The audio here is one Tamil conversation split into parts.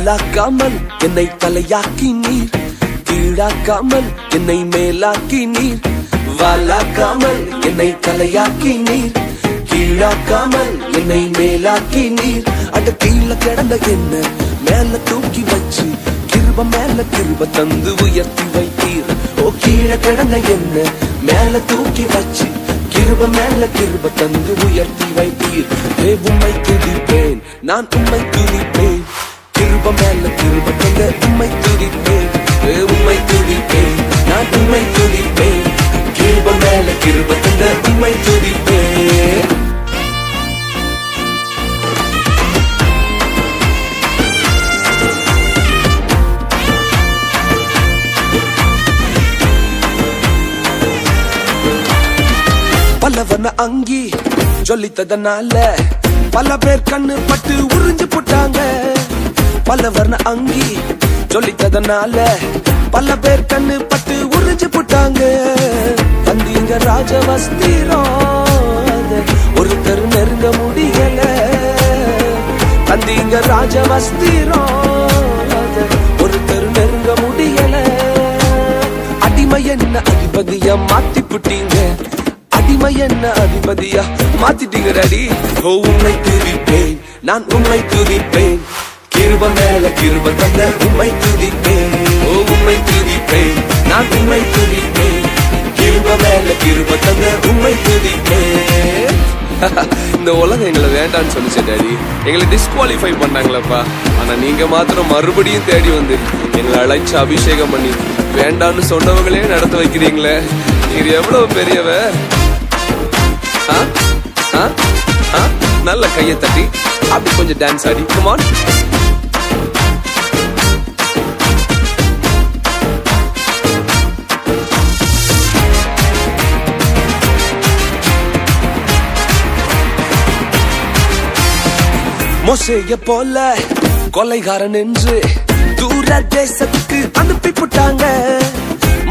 வாலாக்காமல் என்னை தலையாக்கி நீர், கீழாக்காமல் என்னை மேலாக்கி நீர். வாலாக்காமல் என்னை தலையாக்கி நீர், கீழாக்காமல் என்னை மேலாக்கி நீர். அட கீழ கிடந்த என்ன மேல தூக்கி வச்சு கிருப மேல கிருப தந்து உயர்த்தி வைத்தீர். ஓ கீழ கிடந்த என்ன மேல தூக்கி வச்சு கிருப மேல கிருப தந்து உயர்த்தி வைத்தீர். உம்மை துதிப்பேன், நான் உம்மை துதிப்பேன், கிருப மேல கிருப தந்த உம்மை துதிப்பேன். உம்மை துதிப்பேன், நான் உம்மை துதிப்பேன், கிருப மேல கிருப தந்த உம்மை துதிப்பேன். பலவன அங்கி சொல்லித்ததனால பல பேர் கண்ணு பட்டு உறிஞ்சு போட்டாங்க. பலவர்ண அங்கி சொல்லித்ததனால பல பேர் கண்ணு பட்டு உறிஞ்சு போட்டாங்க. வந்தீங்க ராஜவஸ்திரம் ஒருத்தர் நெருங்க முடியல. வந்தீங்க ராஜவஸ்திரம் ஒருத்தர் நெருங்க முடியல. அடிமை என்ன அதிபதியா மாத்தி புட்டீங்க, அடிமை என்ன அதிபதியா மாத்திட்டீங்க டாடி. ஓ உம்மை துதிப்பேன், நான் உம்மை துதிப்பேன், கிருப மேல கிருப தந்த உம்மை துதிப்பேன். ஓ உம்மை துதிப்பேன், நான் உம்மை துதிப்பேன், கிருப மேல கிருப தந்த உம்மை துதிப்பேன். இந்த உலகம் எங்களை வேண்டான்னு சொல்லிச்சு டாடி, எங்களை டிஸ்குவாலிஃபை பண்ணாங்களப்பா. ஆனா நீங்க மாத்திரம் மறுபடியும் தேடி வந்து எங்களை அழைச்சு அபிஷேகம் பண்ணி வேண்டான்னு சொன்னவங்களே நடத்த வைக்கிறீங்களே. நீர் எவ்வளவு பெரியவ. நல்ல கையை தட்டி அப்படி கொஞ்சம் டான்ஸ் ஆடி. Come on. மோசேய போல கொலைகாரன் என்று தூர தேசத்துக்கு அனுப்பி போட்டாங்க.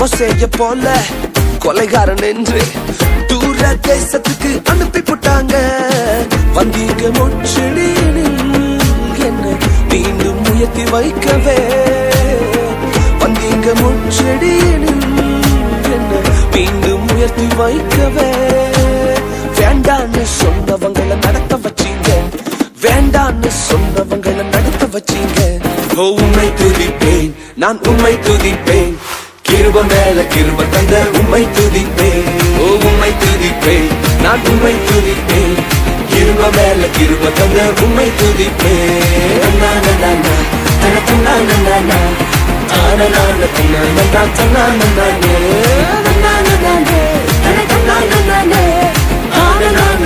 மோசேய போல கொலைகாரன் என்று தூர தேசத்துக்கு அனுப்பி போட்டாங்க. வந்தீங்க முச்செடியில் என்ன மீண்டும் உயர்த்தி வைக்கவே. வந்தீங்க முச்செடியில் என்ன மீண்டும் உயர்த்தி வைக்கவே. வேண்டான்னு சொன்னவங்களை நடத்த வச்சீங்க, வேண்டான்னு சொன்னவங்களை நடத்த வச்சீங்க. ஓ உம்மை துதிப்பேன், நான் உம்மை துதிப்பேன், கிருப மேல கிருப தந்த உம்மை துதிப்பேன். ஓ உம்மை துதிப்பேன், நான் உம்மை துதிப்பேன், கிருப மேல கிருப தந்த உம்மை துதிப்பேன். நான